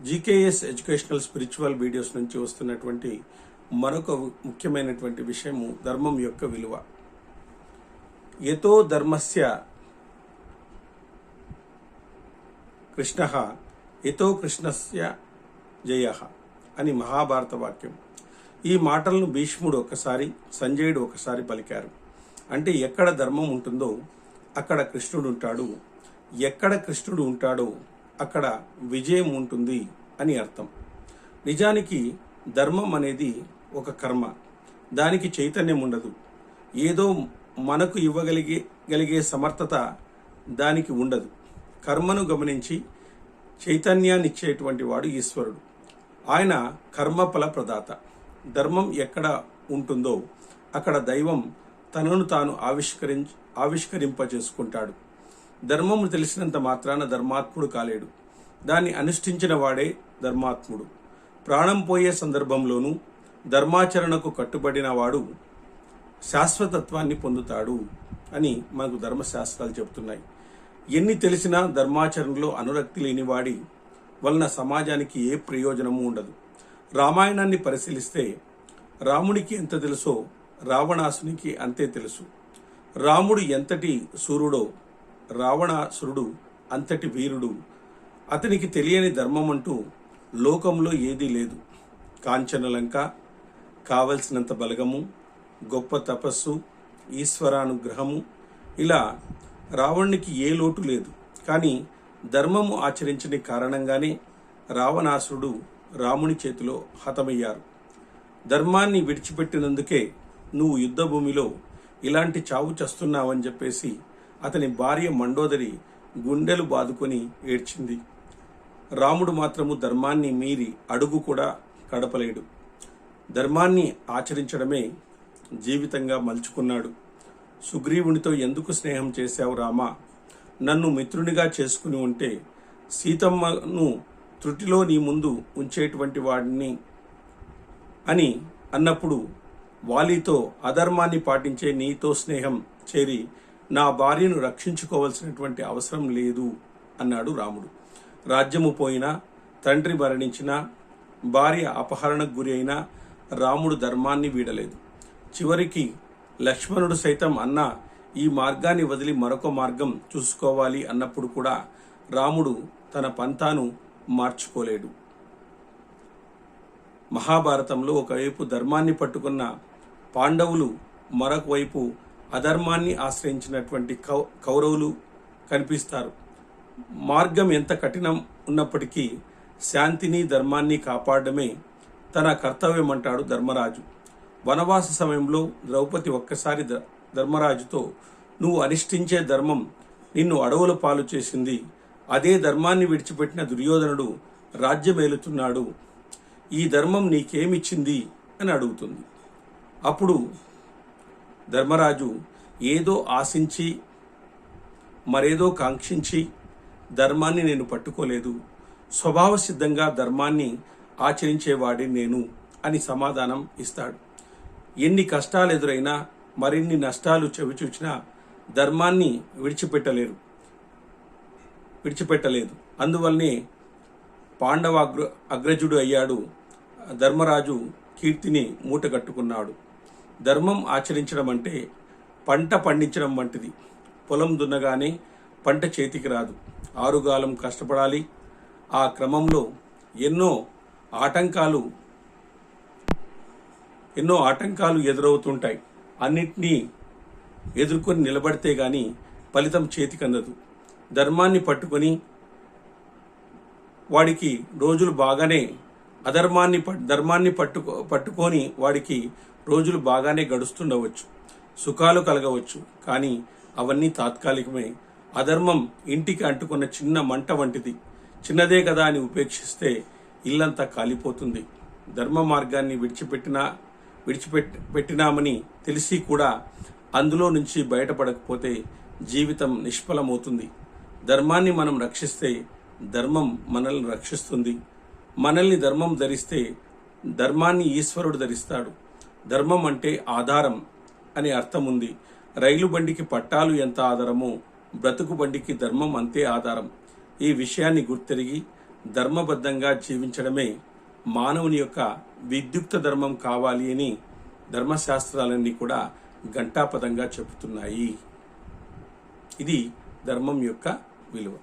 GKS educational spiritual videos నుంచి వస్తున్నటువంటి మరొక ముఖ్యమైనటువంటి విషయము ధర్మం యొక్క విలువ. యతో ధర్మస్య కృష్ణః యతో కృష్ణస్య జయః అని మహాభారత వాక్యం. ఈ మాటలను భీష్ముడు ఒకసారి, సంజయుడు ఒకసారి పలికారు. అంటే ఎక్కడ ధర్మం ఉంటుందో అక్కడ కృష్ణుడు ఉంటాడు, ఎక్కడ కృష్ణుడు ఉంటాడో అక్కడ విజయం ఉంటుంది అని అర్థం. నిజానికి ధర్మం అనేది ఒక కర్మ, దానికి చైతన్యం ఉండదు. ఏదో మనకు ఇవ్వగలిగే సమర్థత దానికి ఉండదు. కర్మను గమనించి చైతన్యాన్ని ఇచ్చేటువంటి వాడు ఈశ్వరుడు. ఆయన కర్మఫల ప్రదాత. ధర్మం ఎక్కడ ఉంటుందో అక్కడ దైవం తనను తాను ఆవిష్కరింపజేసుకుంటాడు. ధర్మము తెలిసినంత మాత్రాన ధర్మాత్ముడు కాలేడు. దాన్ని అనుష్ఠించిన వాడే ధర్మాత్ముడు. ప్రాణం పోయే సందర్భంలోనూ ధర్మాచరణకు కట్టుబడిన వాడు శాశ్వతత్వాన్ని పొందుతాడు అని మనకు ధర్మశాస్త్రాలు చెబుతున్నాయి. ఎన్ని తెలిసినా ధర్మాచరణలో అనురక్తి లేనివాడి వలన సమాజానికి ఏ ప్రయోజనము ఉండదు. రామాయణాన్ని పరిశీలిస్తే రాముడికి ఎంత తెలుసో రావణాసునికి అంతే తెలుసు. రాముడు ఎంతటి సూర్యుడో రావణాసురుడు అంతటి వీరుడు. అతనికి తెలియని ధర్మం అంటూ లోకంలో ఏదీ లేదు. కాంచనలంక, కావలసినంత బలగము, గొప్ప తపస్సు, ఈశ్వరానుగ్రహము, ఇలా రావణునికి ఏ లోటు లేదు. కానీ ధర్మము ఆచరించని కారణంగానే రావణాసురుడు రాముని చేతిలో హతమయ్యారు. ధర్మాన్ని విడిచిపెట్టినందుకే నువ్వు యుద్ధభూమిలో ఇలాంటి చావు చస్తున్నావని చెప్పేసి అతని భార్య మండోదరి గుండెలు బాదుకొని ఏడ్చింది. రాముడు మాత్రము ధర్మాన్ని మీరి అడుగు కూడా కడపలేడు. ధర్మాన్ని ఆచరించడమే జీవితంగా మలుచుకున్నాడు. సుగ్రీవునితో ఎందుకు స్నేహం చేశావు రామా? నన్ను మిత్రునిగా చేసుకుని ఉంటే సీతమ్మను త్రుటిలో నీ ముందు ఉంచేటువంటి వాడిని అని అన్నప్పుడు వాలితో అధర్మాన్ని పాటించే నీతో స్నేహం చేరి నా భార్యను రక్షించుకోవాల్సినటువంటి అవసరం లేదు అన్నాడు రాముడు. రాజ్యము పోయినా, తండ్రి మరణించినా, భార్య అపహరణకు గురి అయినా రాముడు ధర్మాన్ని వీడలేదు. చివరికి లక్ష్మణుడు సైతం అన్నా ఈ మార్గాన్ని వదిలి మరొక మార్గం చూసుకోవాలి అన్నప్పుడు కూడా రాముడు తన పంతాను మార్చుకోలేడు. మహాభారతంలో ఒకవైపు ధర్మాన్ని పట్టుకున్న పాండవులు, మరొక వైపు అధర్మాన్ని ఆశ్రయించినటువంటి కౌరవులు కనిపిస్తారు. మార్గం ఎంత కఠినం ఉన్నప్పటికీ శాంతిని, ధర్మాన్ని కాపాడమే తన కర్తవ్యం అంటాడు ధర్మరాజు. వనవాస సమయంలో ద్రౌపది ఒక్కసారి ధర్మరాజుతో, నువ్వు అనుష్ఠించే ధర్మం నిన్ను అడవుల పాలు చేసింది, అదే ధర్మాన్ని విడిచిపెట్టిన దుర్యోధనుడు రాజ్యమేలుతున్నాడు, ఈ ధర్మం నీకేమిచ్చింది అని అడుగుతుంది. అప్పుడు ధర్మరాజు ఏదో ఆశించి మరేదో కాంక్షించి ధర్మాన్ని నేను పట్టుకోలేదు, స్వభావ సిద్ధంగా ధర్మాన్ని ఆచరించేవాడి నేను అని సమాధానం ఇస్తాడు. ఎన్ని కష్టాలు ఎదురైనా, మరిన్ని నష్టాలు చవిచూచినా ధర్మాన్ని విడిచిపెట్టలేదు. అందువల్లనే పాండవ అగ్రజుడు అయ్యాడు. ధర్మరాజు కీర్తిని మూటగట్టుకున్నాడు. ధర్మం ఆచరించడం అంటే పంట పండించడం వంటిది. పొలం దున్నగానే పంట చేతికి రాదు. ఆరుగాలం కష్టపడాలి. ఆ క్రమంలో ఎన్నో ఆటంకాలు ఎదురవుతుంటాయి. అన్నిటినీ ఎదుర్కొని నిలబడితే గాని ఫలితం చేతికందదు. ధర్మాన్ని పట్టుకొని వాడికి రోజులు బాగానే, ధర్మాన్ని పట్టుకొని వాడికి రోజులు బాగానే గడుస్తుండవచ్చు, సుఖాలు కలగవచ్చు. కానీ అవన్నీ తాత్కాలికమే. అధర్మం ఇంటికి అంటుకున్న చిన్న మంట వంటిది. చిన్నదే కదా అని ఉపేక్షిస్తే ఇల్లంతా కాలిపోతుంది. ధర్మ మార్గాన్ని విడిచిపెట్టినామని తెలిసి కూడా అందులో నుంచి బయటపడకపోతే జీవితం నిష్ఫలమవుతుంది. ధర్మాన్ని మనం రక్షిస్తే ధర్మం మనల్ని రక్షిస్తుంది. మనల్ని ధర్మం ధరిస్తే ధర్మాన్ని ఈశ్వరుడు ధరిస్తాడు. ధర్మం అంటే ఆధారం అనే అర్థం ఉంది. రైలు బండికి పట్టాలు ఎంత ఆధారమో బ్రతుకు బండికి ధర్మం అంతే ఆధారం. ఈ విషయాన్ని గుర్తెరిగి ధర్మబద్ధంగా జీవించడమే మానవుని యొక్క విద్యుక్త ధర్మం కావాలి అని ధర్మశాస్త్రాలన్నీ కూడా ఘంటాపదంగా చెబుతున్నాయి. ఇది ధర్మం యొక్క విలువ.